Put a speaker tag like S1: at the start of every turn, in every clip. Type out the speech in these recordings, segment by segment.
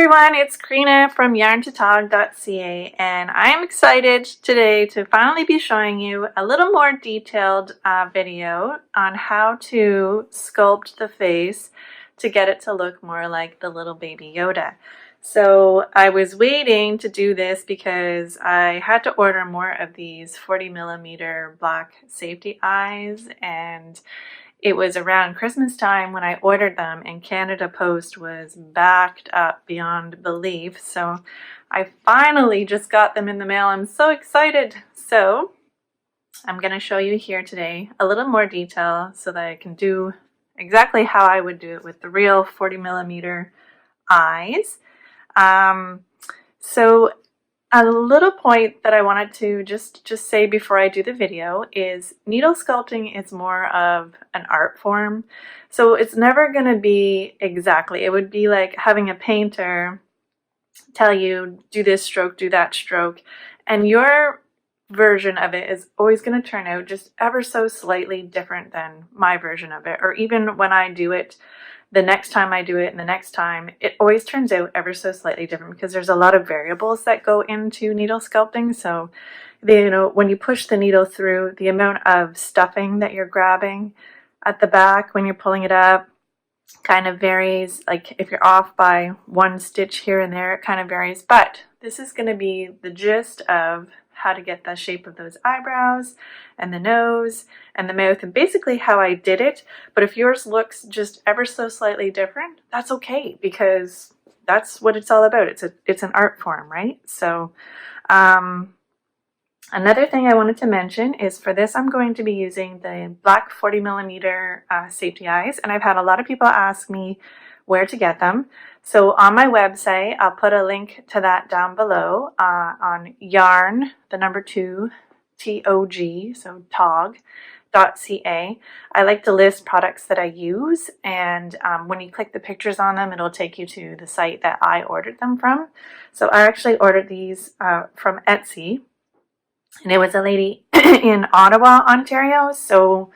S1: everyone, it's Karina from yarn2tog.ca, and I'm excited today to finally be showing you a little more detailed video on how to sculpt the face to get it to look more like the little Baby Yoda. So I was waiting to do this because I had to order more of these 40mm black safety eyes, and it was around Christmas time when I ordered them, and Canada Post was backed up beyond belief. So I finally just got them in the mail. I'm so excited. So I'm going to show you here today a little more detail so that I can do exactly how I would do it with the real 40mm eyes. So a little point that I wanted to just say before I do the video is needle sculpting is more of an art form. So it's never going to be exactly. It would be like having a painter tell you, do this stroke, do that stroke, and your version of it is always going to turn out just ever so slightly different than my version of it. Or even when I do it, the next time I do it and the next time, it always turns out ever so slightly different because there's a lot of variables that go into needle sculpting. So, when you push the needle through, the amount of stuffing that you're grabbing at the back when you're pulling it up kind of varies. Like if you're off by one stitch here and there, it kind of varies. But this is going to be the gist of how to get the shape of those eyebrows and the nose and the mouth, and basically how I did it. But if yours looks just ever so slightly different, that's okay, because that's what it's all about. It's an art form, right? So another thing I wanted to mention is for this I'm going to be using the black 40mm safety eyes, and I've had a lot of people ask me where to get them. So on my website, I'll put a link to that down below on yarn, the number 2, T-O-G, so tog.ca. I like to list products that I use, and when you click the pictures on them, it'll take you to the site that I ordered them from. So I actually ordered these from Etsy, and it was a lady in Ottawa, Ontario. So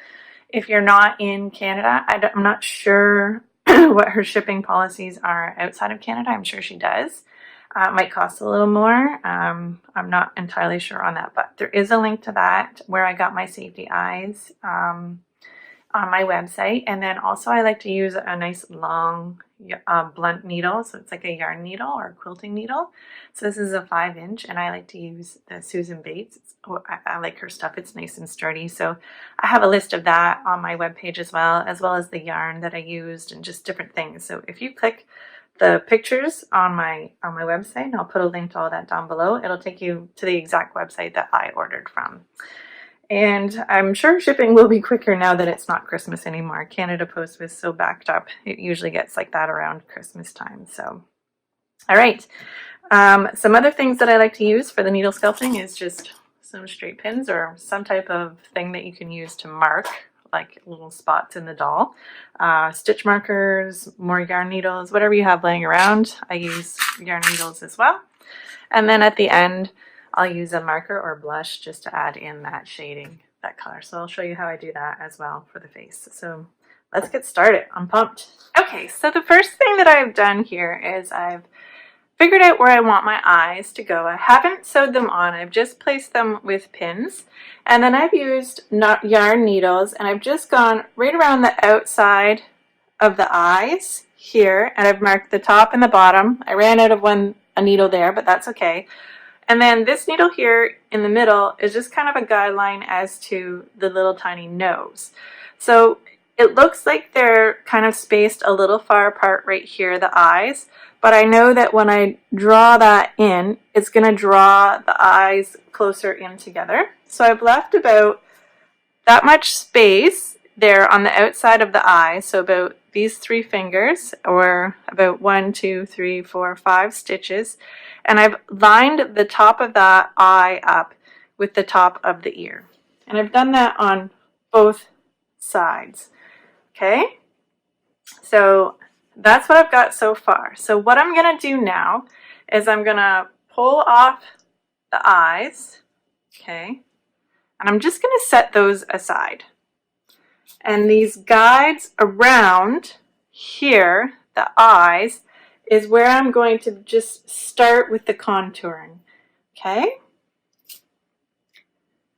S1: if you're not in Canada, I'm not sure what her shipping policies are outside of Canada. I'm sure she does. It might cost a little more. I'm not entirely sure on that, but there is a link to that where I got my safety eyes on my website. And then also I like to use a nice long blunt needle. So it's like a yarn needle or a quilting needle. So this is a 5-inch, and I like to use the Susan Bates. I like her stuff. It's nice and sturdy. So I have a list of that on my webpage as well as the yarn that I used and just different things. So if you click the pictures on my website, and I'll put a link to all that down below, it'll take you to the exact website that I ordered from. And I'm sure shipping will be quicker now that it's not Christmas anymore. Canada Post was so backed up. It usually gets like that around Christmas time. So, all right. Some other things that I like to use for the needle sculpting is just some straight pins or some type of thing that you can use to mark like little spots in the doll. Stitch markers, more yarn needles, whatever you have laying around. I use yarn needles as well. And then at the end, I'll use a marker or blush just to add in that shading, that color. So I'll show you how I do that as well for the face. So let's get started. I'm pumped. Okay, so the first thing that I've done here is I've figured out where I want my eyes to go. I haven't sewed them on. I've just placed them with pins. And then I've used yarn needles, and I've just gone right around the outside of the eyes here, and I've marked the top and the bottom. I ran out of a needle there, but that's okay. And then this needle here in the middle is just kind of a guideline as to the little tiny nose. So it looks like they're kind of spaced a little far apart right here, the eyes, but I know that when I draw that in, it's going to draw the eyes closer in together. So I've left about that much space there on the outside of the eye, so about these 3 fingers, or about 1, 2, 3, 4, 5 stitches, and I've lined the top of that eye up with the top of the ear. And I've done that on both sides. Okay? So that's what I've got so far. So what I'm going to do now is I'm going to pull off the eyes, okay? And I'm just going to set those aside. And these guides around here, the eyes, is where I'm going to just start with the contouring. Okay?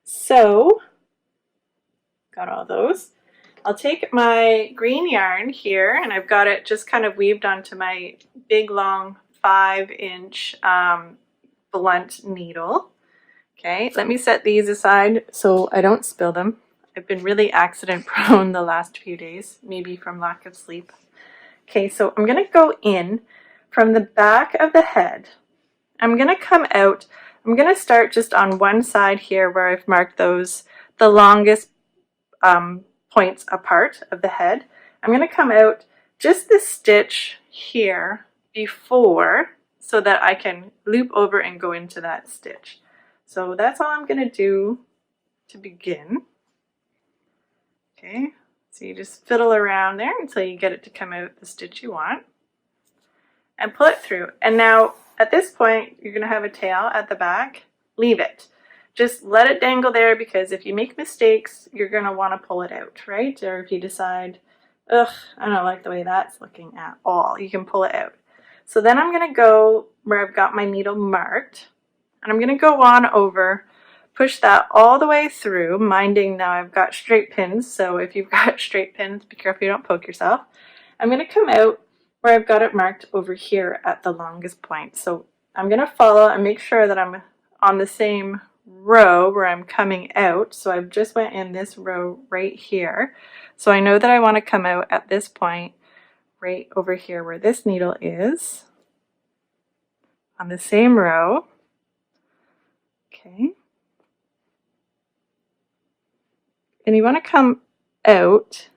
S1: So, got all those. I'll take my green yarn here, and I've got it just kind of weaved onto my big long 5-inch blunt needle. Okay, let me set these aside so I don't spill them. I've been really accident prone the last few days, maybe from lack of sleep. Okay, so I'm going to go in from the back of the head. I'm going to come out. I'm going to start just on one side here where I've marked those, the longest points apart of the head. I'm going to come out just this stitch here before so that I can loop over and go into that stitch. So that's all I'm going to do to begin. Okay, so you just fiddle around there until you get it to come out the stitch you want and pull it through. And now at this point, you're going to have a tail at the back. Leave it. Just let it dangle there, because if you make mistakes, you're going to want to pull it out, right? Or if you decide, ugh, I don't like the way that's looking at all, you can pull it out. So then I'm going to go where I've got my needle marked, and I'm going to go on over, push that all the way through, minding now I've got straight pins, so if you've got straight pins, be careful you don't poke yourself. I'm going to come out where I've got it marked over here at the longest point. So I'm going to follow and make sure that I'm on the same row where I'm coming out. So I've just went in this row right here. So I know that I want to come out at this point right over here where this needle is, on the same row. Okay. And you want to come out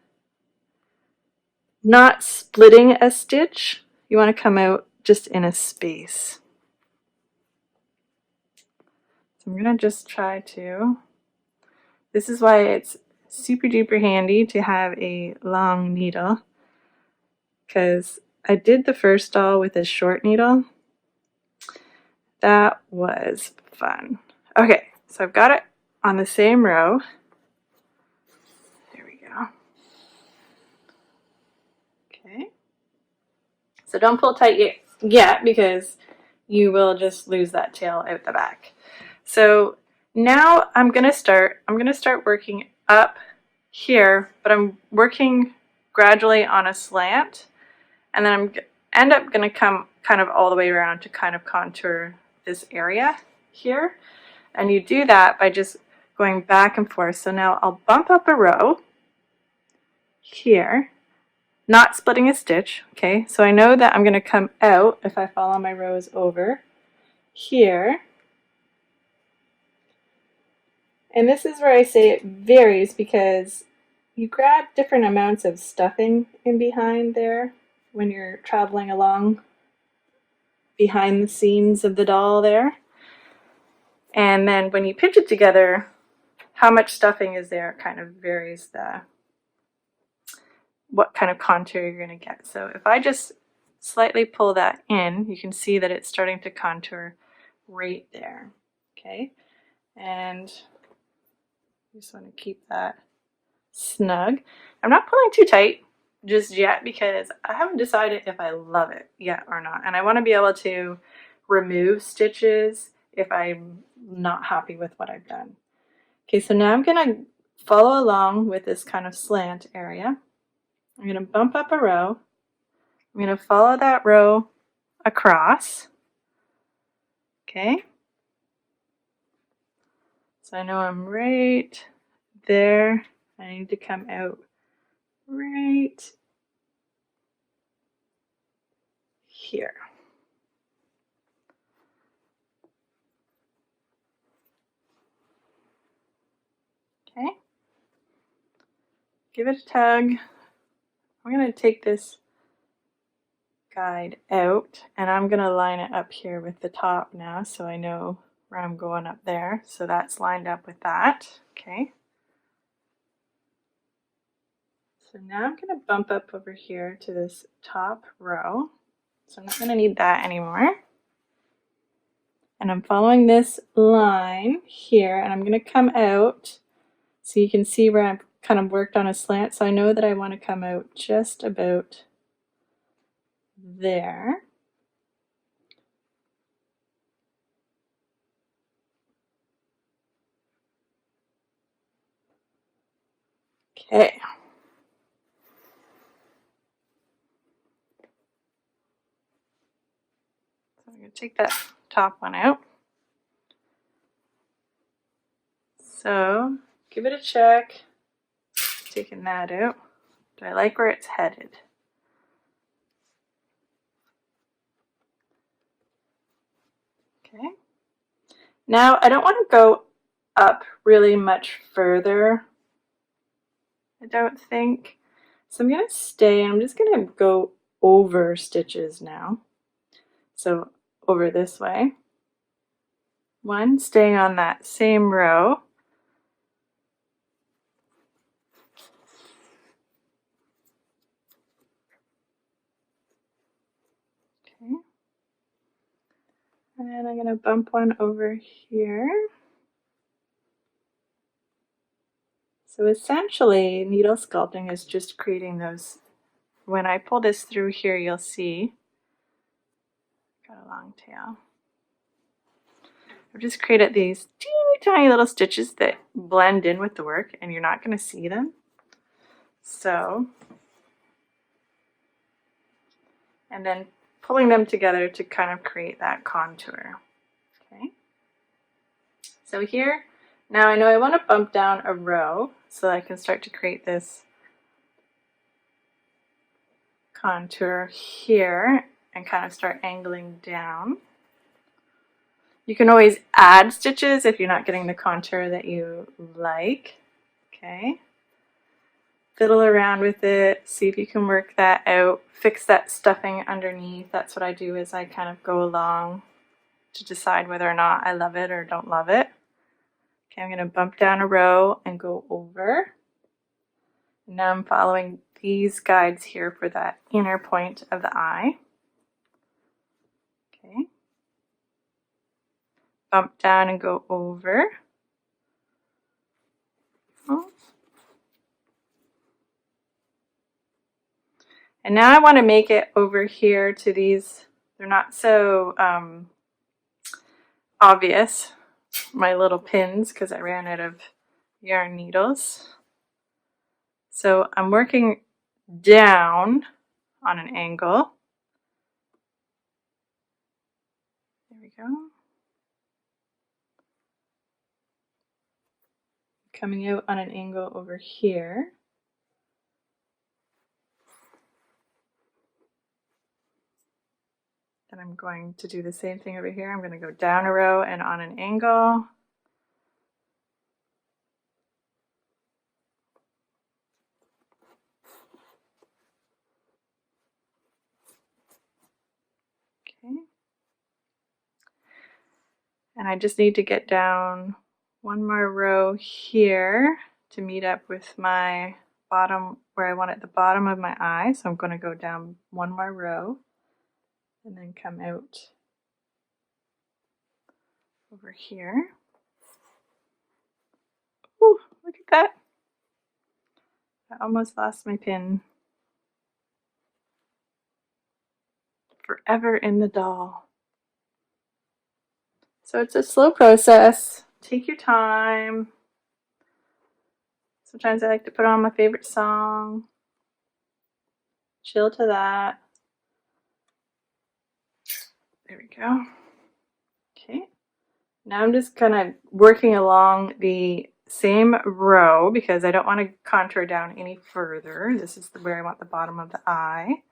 S1: not splitting a stitch. You want to come out just in a space. So I'm going to just try to, this is why it's super duper handy to have a long needle, because I did the first doll with a short needle. That was fun. Okay, so I've got it on the same row. There we go. Okay. So don't pull tight yet, because you will just lose that tail out the back. So now I'm going to start working up here, but I'm working gradually on a slant, and then I'm end up going to come kind of all the way around to kind of contour this area here. And you do that by just going back and forth. So now I'll bump up a row here, not splitting a stitch. Okay, so I know that I'm going to come out if I follow my rows over here. And this is where I say it varies, because you grab different amounts of stuffing in behind there when you're traveling along behind the scenes of the doll there. And then when you pinch it together, how much stuffing is there kind of varies what kind of contour you're going to get. So if I just slightly pull that in, you can see that it's starting to contour right there. Okay, and you just want to keep that snug. I'm not pulling too tight just yet, because I haven't decided if I love it yet or not. And I want to be able to remove stitches if I'm not happy with what I've done. Okay, so now I'm going to follow along with this kind of slant area. I'm going to bump up a row. I'm going to follow that row across. Okay. So I know I'm right there. I need to come out right here. Okay. Give it a tug. I'm going to take this guide out, and I'm going to line it up here with the top now, so I know where I'm going up there. So that's lined up with that. Okay. So now I'm going to bump up over here to this top row. So I'm not going to need that anymore. And I'm following this line here, and I'm going to come out so you can see where I've kind of worked on a slant. So I know that I want to come out just about there. Okay. So I'm going to take that top one out. So give it a check. Taking that out. Do I like where it's headed? Okay. Now I don't want to go up really much further, I don't think. So I'm going to stay, I'm just going to go over stitches now. So over this way. One, staying on that same row. Okay. And I'm going to bump one over here. So essentially, needle sculpting is just creating those. When I pull this through here, you'll see, got a long tail. I've just created these teeny tiny little stitches that blend in with the work, and you're not going to see them. So, and then pulling them together to kind of create that contour. Okay. So here, now I know I want to bump down a row so I can start to create this contour here and kind of start angling down. You can always add stitches if you're not getting the contour that you like. Okay. Fiddle around with it, see if you can work that out, fix that stuffing underneath. That's what I do, is I kind of go along to decide whether or not I love it or don't love it. Okay, I'm going to bump down a row and go over. Now I'm following these guides here for that inner point of the eye. Okay. Bump down and go over. Oh. And now I want to make it over here to these, they're not so obvious, my little pins, because I ran out of yarn needles. So I'm working down on an angle. There we go. Coming out on an angle over here. And I'm going to do the same thing over here. I'm going to go down a row and on an angle. Okay. And I just need to get down one more row here to meet up with my bottom, where I want at the bottom of my eye. So I'm going to go down one more row and then come out over here. Ooh, look at that. I almost lost my pin. Forever in the doll. So it's a slow process. Take your time. Sometimes I like to put on my favorite song. Chill to that. There we go. Okay. Now I'm just kind of working along the same row because I don't want to contour down any further. This is where I want the bottom of the eye.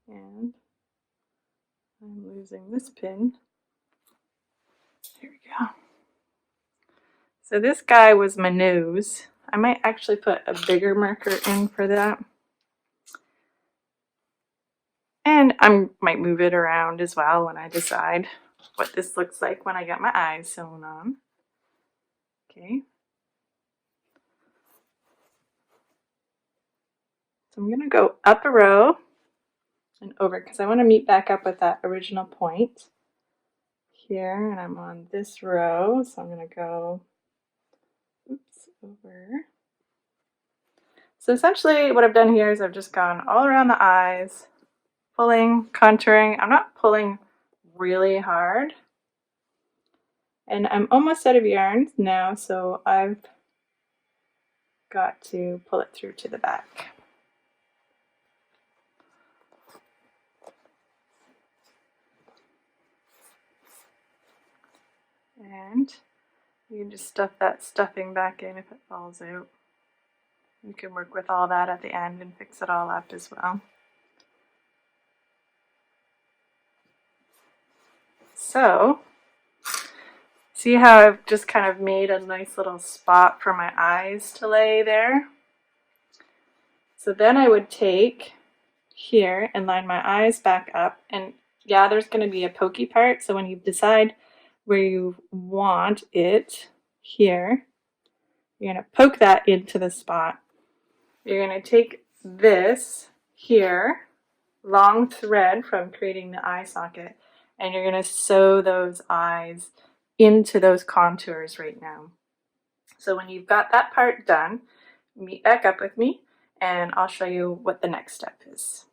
S1: And I'm losing this pin. Here we go. So this guy was my nose. I might actually put a bigger marker in for that. And I might move it around as well when I decide what this looks like when I get my eyes sewn on. Okay. So I'm going to go up a row and over because I want to meet back up with that original point here, and I'm on this row, so I'm going to go over. So essentially what I've done here is I've just gone all around the eyes, pulling, contouring. I'm not pulling really hard. And I'm almost out of yarn now, so I've got to pull it through to the back. And you can just stuff that stuffing back in if it falls out. You can work with all that at the end and fix it all up as well. So, see how I've just kind of made a nice little spot for my eyes to lay there? So then I would take here and line my eyes back up, and yeah, there's going to be a pokey part, so when you decide where you want it here, you're going to poke that into the spot. You're going to take this here, long thread from creating the eye socket, and you're going to sew those eyes into those contours right now. So when you've got that part done, meet back up with me and I'll show you what the next step is.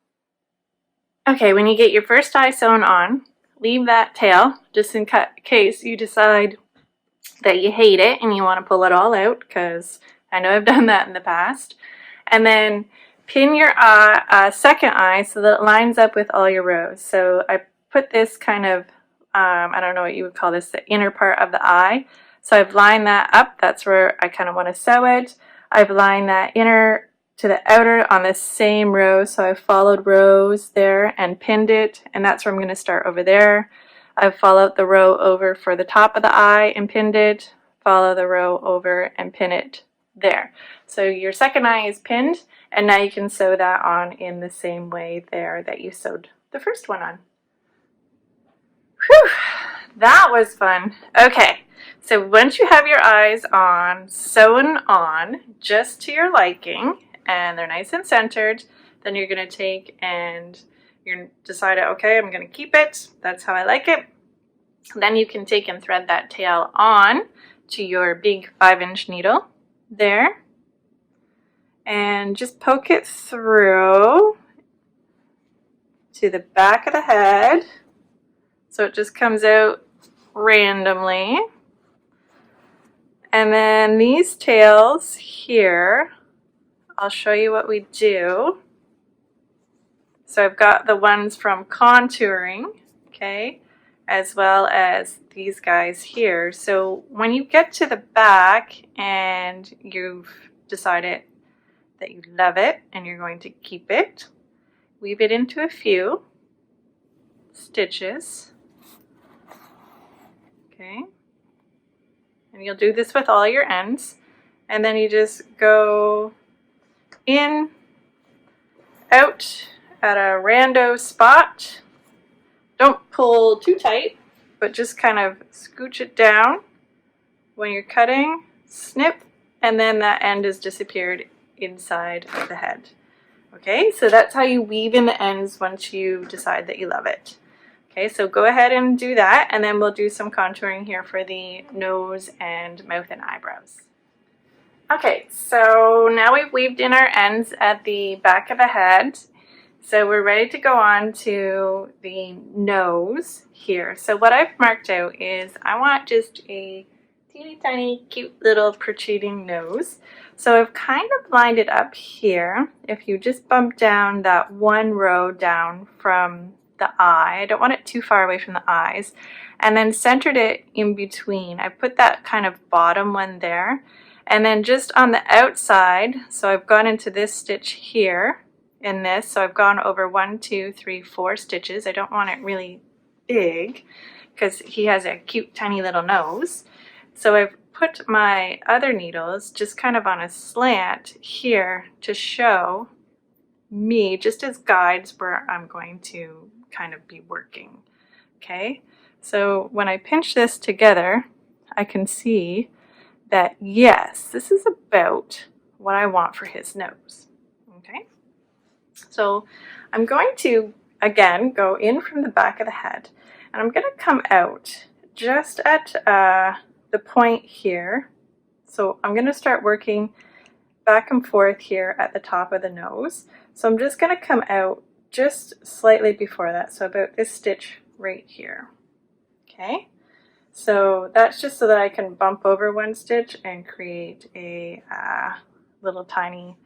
S1: Okay, when you get your first eye sewn on, leave that tail just in case you decide that you hate it and you want to pull it all out, because I know I've done that in the past. And then pin your second eye so that it lines up with all your rows. So I put this kind of, I don't know what you would call this, the inner part of the eye. So I've lined that up. That's where I kind of want to sew it. I've lined that inner to the outer on the same row. So I've followed rows there and pinned it. And that's where I'm going to start over there. I've followed the row over for the top of the eye and pinned it. Follow the row over and pin it there. So your second eye is pinned, and now you can sew that on in the same way there that you sewed the first one on. Whew, that was fun. Okay, so once you have your eyes on, sewn on just to your liking, and they're nice and centered, then you're going to take and you're decided, okay, I'm going to keep it. That's how I like it. Then you can take and thread that tail on to your big 5-inch needle there and just poke it through to the back of the head so it just comes out randomly. And then these tails here, I'll show you what we do. So I've got the ones from contouring, okay, as well as these guys here. So when you get to the back and you've decided that you love it and you're going to keep it, weave it into a few stitches, okay, and you'll do this with all your ends, and then you just go in, out at a rando spot. Don't pull too tight, but just kind of scooch it down when you're cutting, snip, and then that end has disappeared inside of the head. Okay, so that's how you weave in the ends once you decide that you love it. Okay, so go ahead and do that, and then we'll do some contouring here for the nose and mouth and eyebrows. Okay, so now we've weaved in our ends at the back of the head. So we're ready to go on to the nose here. So what I've marked out is I want just a teeny tiny cute little protruding nose. So I've kind of lined it up here. If you just bump down that one row down from the eye, I don't want it too far away from the eyes, and then centered it in between. I put that kind of bottom one there, and then just on the outside, so I've gone into this stitch here in this, so I've gone over 1, 2, 3, 4 stitches. I don't want it really big because he has a cute tiny little nose. So I've put my other needles just kind of on a slant here to show me just as guides where I'm going to kind of be working. Okay, so when I pinch this together, I can see that yes, this is about what I want for his nose. Okay, so I'm going to again go in from the back of the head, and I'm going to come out just at the point here. So I'm going to start working back and forth here at the top of the nose. So I'm just going to come out just slightly before that, so about this stitch right here. Okay, So that's just so that I can bump over one stitch and create a little tiny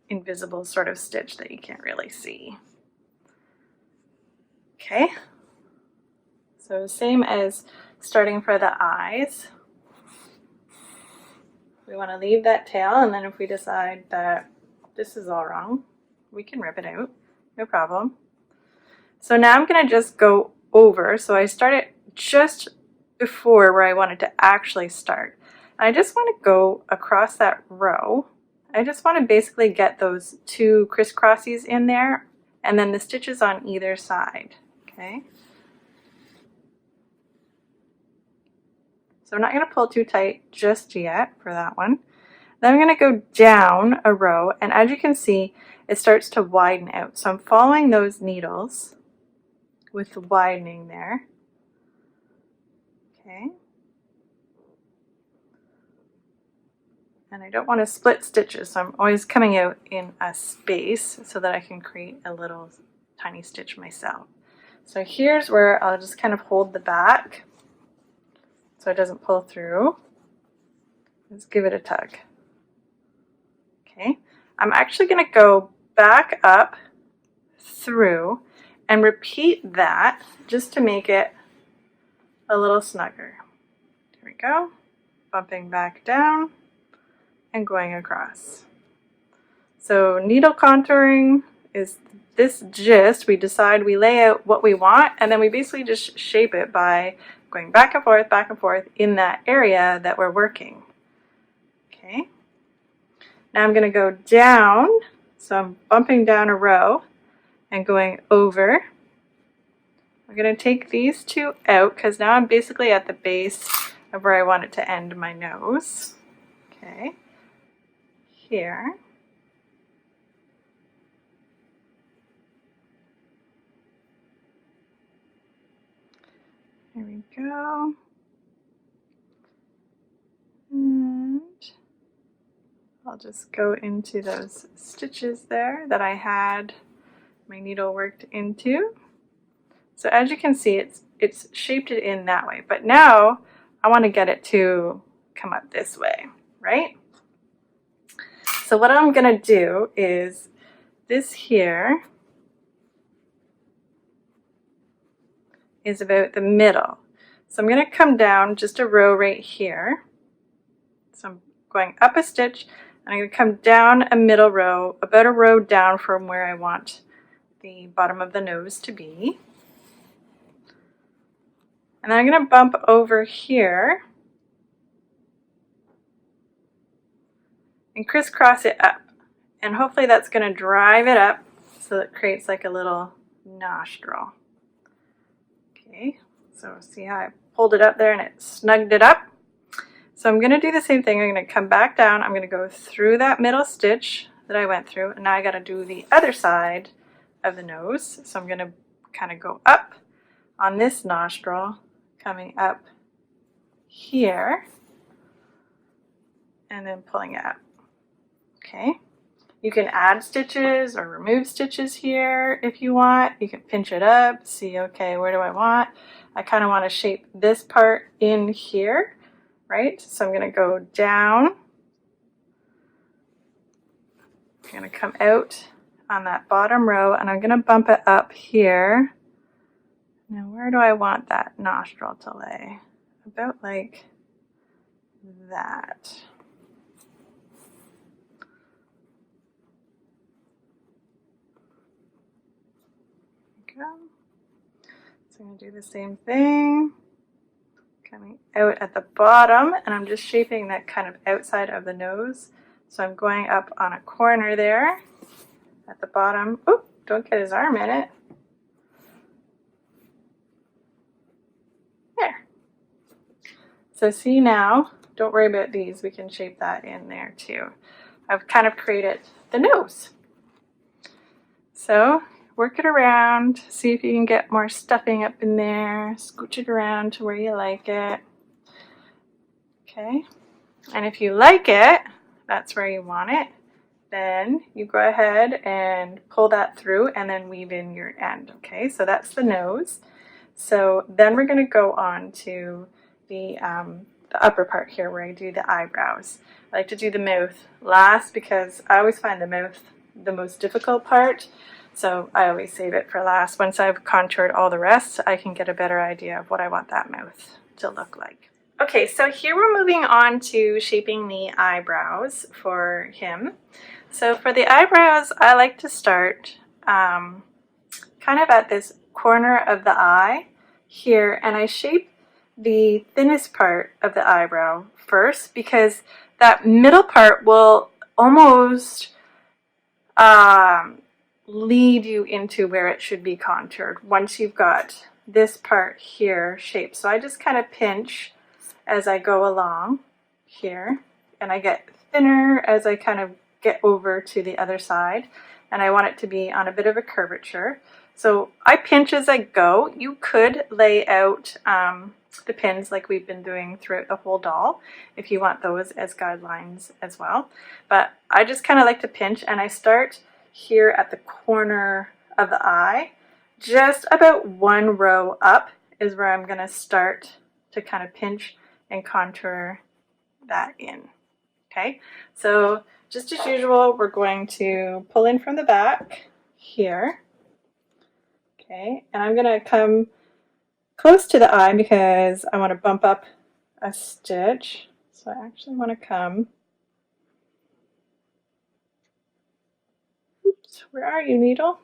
S1: invisible sort of stitch that you can't really see. Okay, so same as starting for the eyes. We want to leave that tail, and then if we decide that this is all wrong, we can rip it out, no problem. So now I'm going to just go over. So I started just before where I wanted to actually start. I just want to go across that row. I just want to basically get those two crisscrossies in there and then the stitches on either side. Okay. So I'm not going to pull too tight just yet for that one. Then I'm going to go down a row, and as you can see, it starts to widen out. So I'm following those needles with the widening there. Okay. And I don't want to split stitches, so I'm always coming out in a space so that I can create a little tiny stitch myself. So here's where I'll just kind of hold the back so it doesn't pull through. Let's give it a tug. Okay, I'm actually going to go back up through and repeat that just to make it a little snugger. Here we go, bumping back down and going across. So needle contouring is this gist. We decide, we lay out what we want, and then we basically just shape it by going back and forth in that area that we're working. Okay. Now I'm going to go down, so I'm bumping down a row and going over. I'm going to take these two out because now I'm basically at the base of where I want it to end my nose. Okay. Here. There we go. And I'll just go into those stitches there that I had my needle worked into. So as you can see, it's shaped it in that way. But now I want to get it to come up this way, right? So what I'm going to do is this here is about the middle. So I'm going to come down just a row right here. So I'm going up a stitch, and I'm going to come down a middle row, about a row down from where I want the bottom of the nose to be. And then I'm going to bump over here and crisscross it up. And hopefully that's going to drive it up so it creates like a little nostril. Okay, so see how I pulled it up there and it snugged it up? So I'm going to do the same thing. I'm going to come back down. I'm going to go through that middle stitch that I went through. And now I got to do the other side of the nose. So I'm going to kind of go up on this nostril, coming up here, and then pulling it up. Okay. You can add stitches or remove stitches here if you want. You can pinch it up, see, okay, where do I want? I kind of want to shape this part in here. Right? So I'm going to go down. I'm going to come out on that bottom row, and I'm going to bump it up here. Now where do I want that nostril to lay? About like that. There we go. So I'm going to do the same thing. Coming out at the bottom, and I'm just shaping that kind of outside of the nose. So I'm going up on a corner there at the bottom. Oh, don't get his arm in it. There. So see now, don't worry about these. We can shape that in there too. I've kind of created the nose. So work it around, see if you can get more stuffing up in there, scooch it around to where you like it. Okay, and if you like it, that's where you want it, then you go ahead and pull that through and then weave in your end. Okay, so that's the nose. So then we're going to go on to the upper part here where I do the eyebrows. I like to do the mouth last because I always find the mouth the most difficult part. So I always save it for last. Once I've contoured all the rest, I can get a better idea of what I want that mouth to look like. Okay, so here we're moving on to shaping the eyebrows for him. So for the eyebrows, I like to start kind of at this corner of the eye here, and I shape the thinnest part of the eyebrow first because that middle part will almost lead you into where it should be contoured once you've got this part here shaped. So I just kind of pinch as I go along here, and I get thinner as I kind of get over to the other side, and I want it to be on a bit of a curvature. So I pinch as I go. You could lay out the pins like we've been doing throughout the whole doll if you want those as guidelines as well. But I just kind of like to pinch, and I start here at the corner of the eye. Just about one row up is where I'm going to start to kind of pinch and contour that in. Okay, so just as usual, we're going to pull in from the back here. Okay, and I'm going to come close to the eye because I want to bump up a stitch. So I actually want to come. Oops, where are you, needle?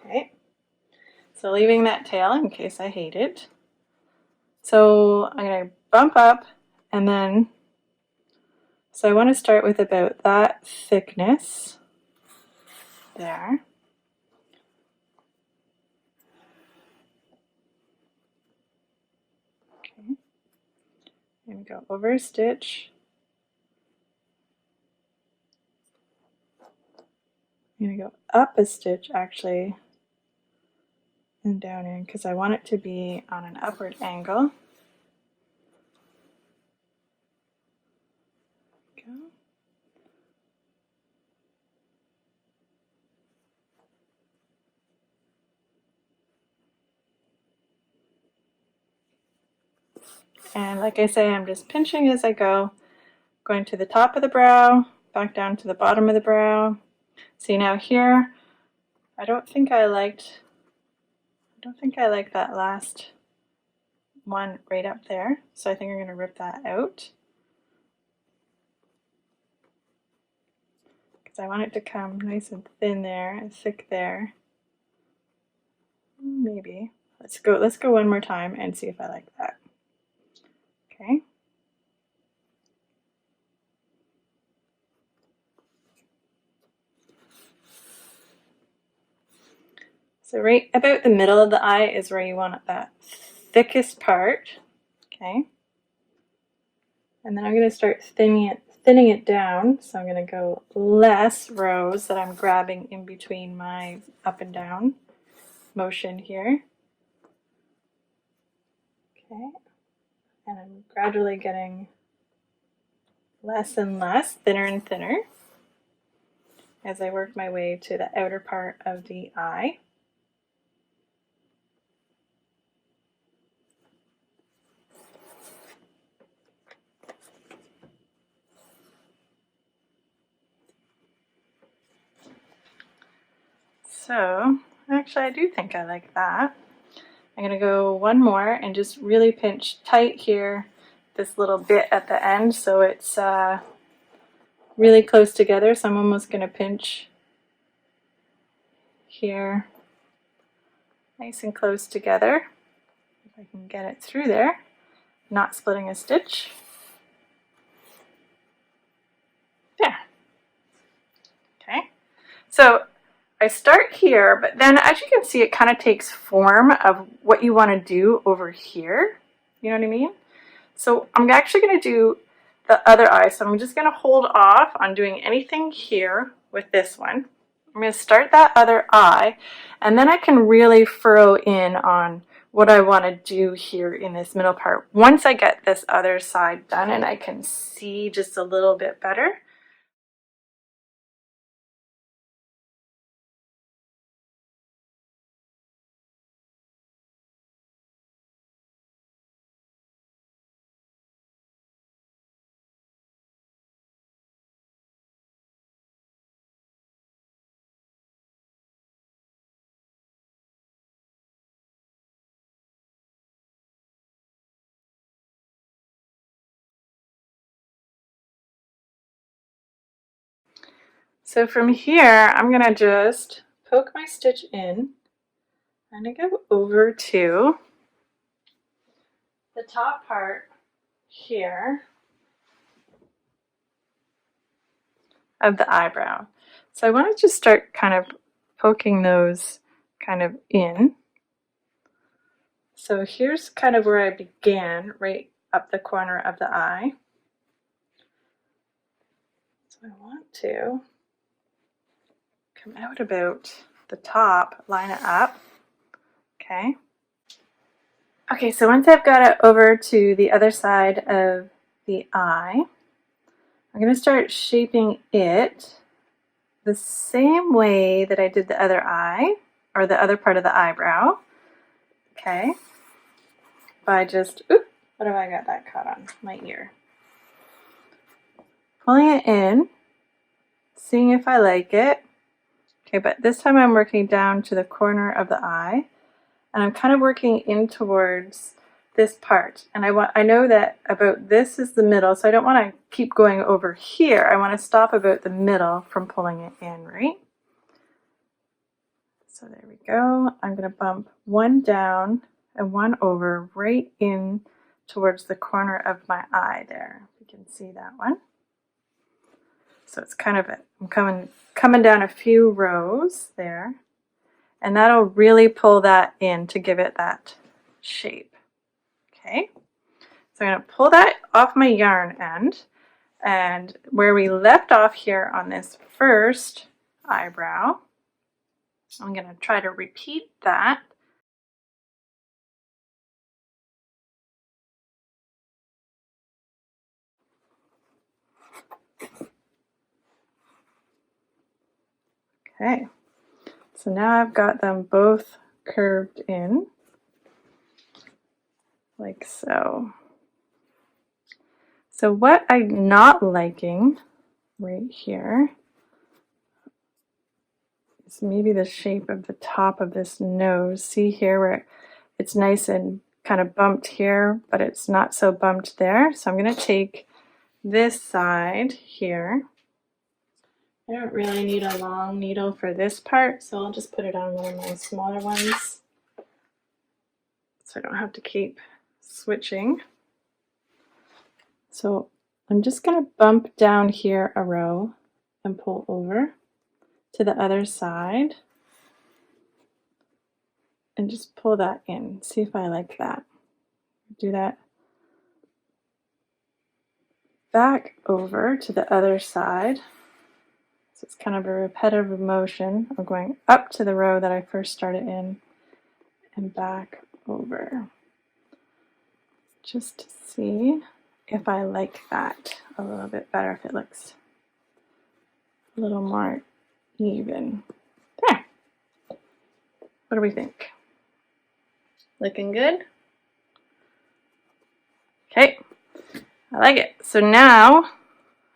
S1: Okay, so leaving that tail in case I hate it. So I'm going to bump up, and then, so I want to start with about that thickness there. Okay, and go over a stitch. I'm going to go up a stitch actually and down in because I want it to be on an upward angle. Go. And like I say, I'm just pinching as I go, going to the top of the brow, back down to the bottom of the brow. See now here, I don't think I like that last one right up there, so I think I'm going to rip that out because I want it to come nice and thin there and thick there. Maybe. Let's go one more time and see if I like that. Okay. So right about the middle of the eye is where you want that thickest part. Okay. And then I'm going to start thinning it down. So I'm going to go less rows that I'm grabbing in between my up and down motion here. Okay. And I'm gradually getting less and less, thinner and thinner as I work my way to the outer part of the eye. So actually I do think I like that. I'm going to go one more and just really pinch tight here, this little bit at the end, so it's really close together. So I'm almost going to pinch here nice and close together. If I can get it through there, not splitting a stitch. There. Okay. So I start here, but then as you can see, it kind of takes form of what you want to do over here. You know what I mean? So I'm actually going to do the other eye. So I'm just going to hold off on doing anything here with this one. I'm going to start that other eye, and then I can really furrow in on what I want to do here in this middle part. Once I get this other side done and I can see just a little bit better. So from here, I'm going to just poke my stitch in and I go over to the top part here of the eyebrow. So I want to just start kind of poking those kind of in. So here's kind of where I began, right up the corner of the eye. So I want to come out about the top, line it up. Okay. Okay, so once I've got it over to the other side of the eye, I'm going to start shaping it the same way that I did the other eye, or the other part of the eyebrow. Okay. By just, oop, what have I got that caught on? My ear. Pulling it in, seeing if I like it. Okay, but this time I'm working down to the corner of the eye, and I'm kind of working in towards this part. And I know that about this is the middle, so I don't want to keep going over here. I want to stop about the middle from pulling it in, right? So there we go. I'm going to bump one down and one over right in towards the corner of my eye there. You can see that one. So it's kind of I'm coming down a few rows there, and that'll really pull that in to give it that shape. Okay, so I'm going to pull that off my yarn end, and where we left off here on this first eyebrow, I'm going to try to repeat that. Okay, so now I've got them both curved in, like so. So what I'm not liking right here is maybe the shape of the top of this nose. See here where it's nice and kind of bumped here, but it's not so bumped there. So I'm going to take this side here. I don't really need a long needle for this part, so I'll just put it on one of my smaller ones so I don't have to keep switching. So I'm just going to bump down here a row and pull over to the other side and just pull that in. See if I like that. Do that. Back over to the other side. So it's kind of a repetitive motion of going up to the row that I first started in and back over. Just to see if I like that a little bit better, if it looks a little more even. There. What do we think? Looking good? Okay, I like it. So now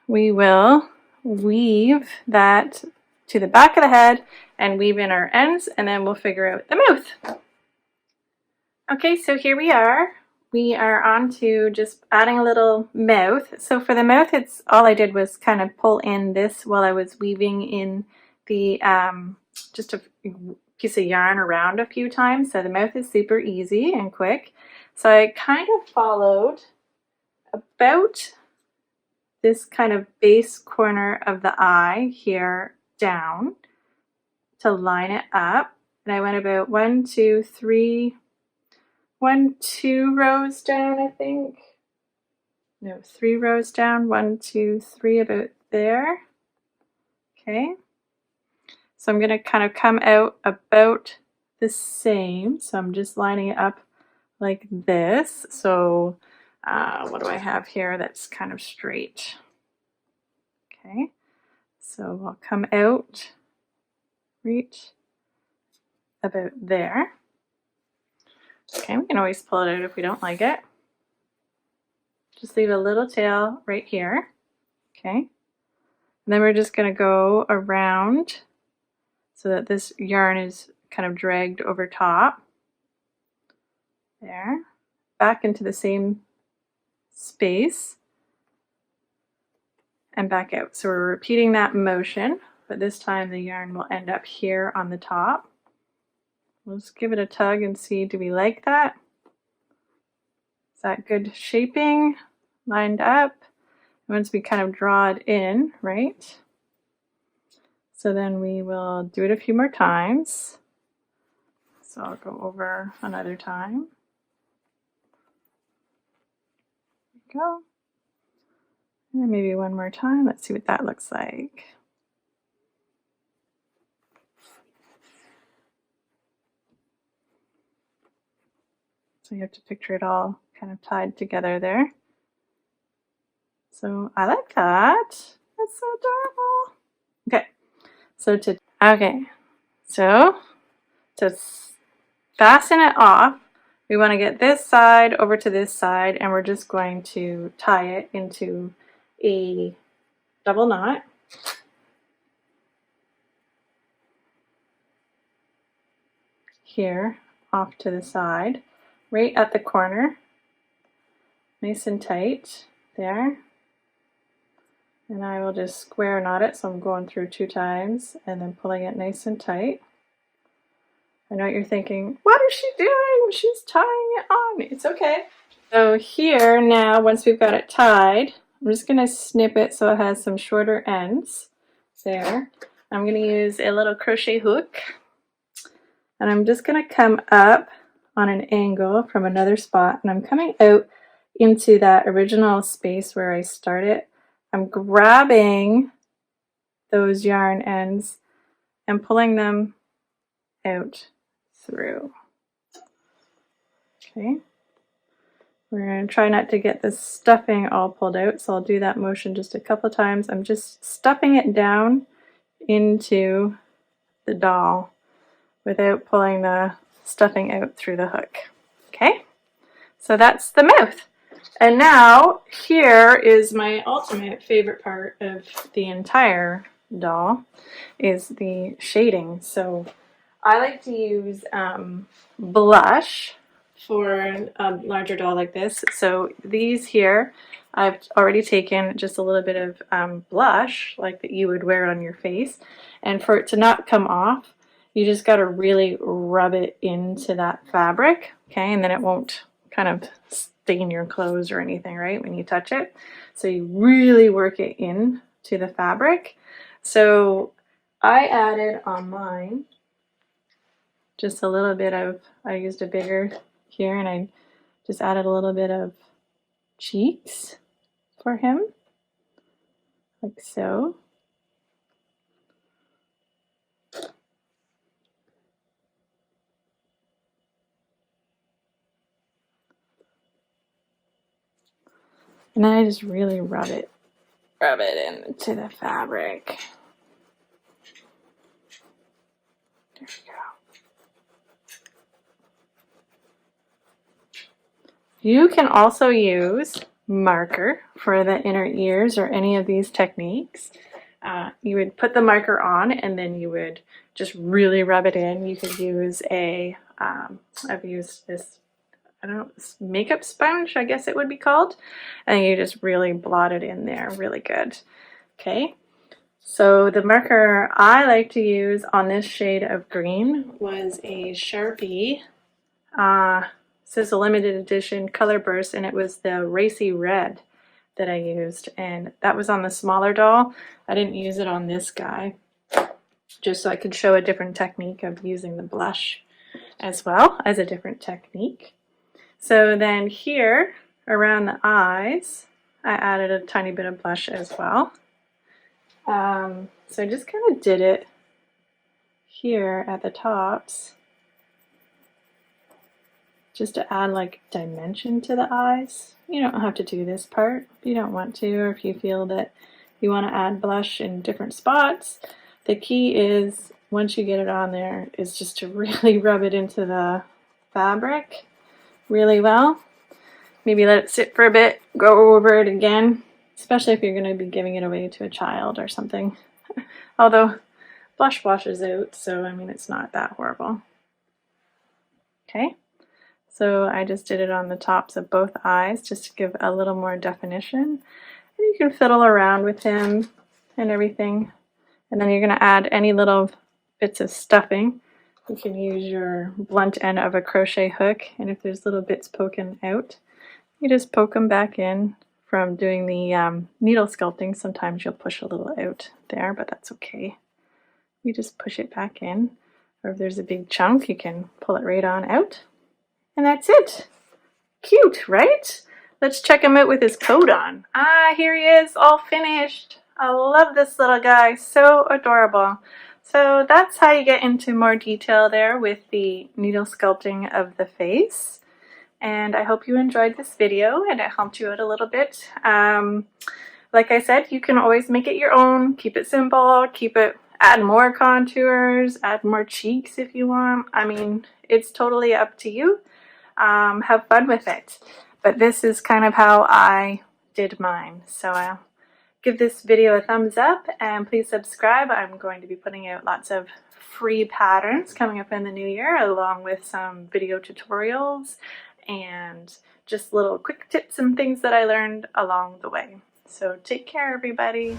S1: we will weave that to the back of the head and weave in our ends, and then we'll figure out the mouth. Okay, so here we are. We are on to just adding a little mouth. So for the mouth, it's all I did was kind of pull in this while I was weaving in the just a piece of yarn around a few times. So the mouth is super easy and quick. So I kind of followed about this kind of base corner of the eye here down to line it up. And I went about 2 rows down, I think. No, 3 rows down, 1, 2, 3, about there. Okay. So I'm going to kind of come out about the same. So I'm just lining it up like this. So what do I have here that's kind of straight? Okay, so I'll come out right about there. Okay, we can always pull it out if we don't like it. Just leave a little tail right here. Okay, and then we're just going to go around so that this yarn is kind of dragged over top. There, back into the same space and back out. So we're repeating that motion, but this time the yarn will end up here on the top. We'll just give it a tug and see, do we like that? Is that good shaping? Lined up? Once we kind of draw it in, right? So then we will do it a few more times. So I'll go over another time. There we go. And maybe one more time. Let's see what that looks like. So you have to picture it all kind of tied together there. So I like that. That's so adorable. Okay. So to fasten it off, we want to get this side over to this side, and we're just going to tie it into a double knot. Here, off to the side, right at the corner, nice and tight there. And I will just square knot it, so I'm going through 2 times and then pulling it nice and tight. I know what you're thinking, what is she doing? She's tying it on. It's okay. So here now, once we've got it tied, I'm just going to snip it so it has some shorter ends there. I'm going to use a little crochet hook, and I'm just going to come up on an angle from another spot, and I'm coming out into that original space where I started. I'm grabbing those yarn ends and pulling them out through. Okay. We're going to try not to get the stuffing all pulled out, so I'll do that motion just a couple times. I'm just stuffing it down into the doll without pulling the stuffing out through the hook. Okay, so that's the mouth. And now here is my ultimate favorite part of the entire doll, is the shading. So I like to use blush for a larger doll like this. So these here, I've already taken just a little bit of blush, like that you would wear on your face. And for it to not come off, you just got to really rub it into that fabric, okay? And then it won't kind of stain your clothes or anything, right, when you touch it. So you really work it in to the fabric. So I added on mine just a little bit of, I used a bigger here, and I just added a little bit of cheeks for him, like so. And then I just really rub it into the fabric. There we go. You can also use marker for the inner ears or any of these techniques. You would put the marker on and then you would just really rub it in. You could use a, I've used this, I don't know, makeup sponge, I guess it would be called. And you just really blot it in there really good. Okay, so the marker I like to use on this shade of green was a Sharpie. This is a limited edition color burst, and it was the racy red that I used, and that was on the smaller doll. I didn't use it on this guy, just so I could show a different technique of using the blush as well as a different technique. So then here around the eyes, I added a tiny bit of blush as well. So I just kind of did it here at the tops. just to add like dimension to the eyes. You don't have to do this part if you don't want to, or if you feel that you want to add blush in different spots. The key is, once you get it on there, is just to really rub it into the fabric really well. Maybe let it sit for a bit, go over it again, especially if you're going to be giving it away to a child or something. Although blush washes out, so I mean it's not that horrible. Okay, so I just did it on the tops of both eyes just to give a little more definition. And you can fiddle around with him and everything. And then you're going to add any little bits of stuffing. You can use your blunt end of a crochet hook, and if there's little bits poking out, you just poke them back in. From doing the needle sculpting, sometimes you'll push a little out there, but that's okay. You just push it back in, or if there's a big chunk, you can pull it right on out. And that's it. Cute, right? Let's check him out with his coat on. Ah, here he is, all finished. I love this little guy, so adorable. So that's how you get into more detail there with the needle sculpting of the face. And I hope you enjoyed this video and it helped you out a little bit. Like I said, you can always make it your own. Keep it simple, add more contours, add more cheeks if you want. I mean, it's totally up to you. Have fun with it. But this is kind of how I did mine. So give this video a thumbs up and please subscribe. I'm going to be putting out lots of free patterns coming up in the new year, along with some video tutorials and just little quick tips and things that I learned along the way. So take care, everybody.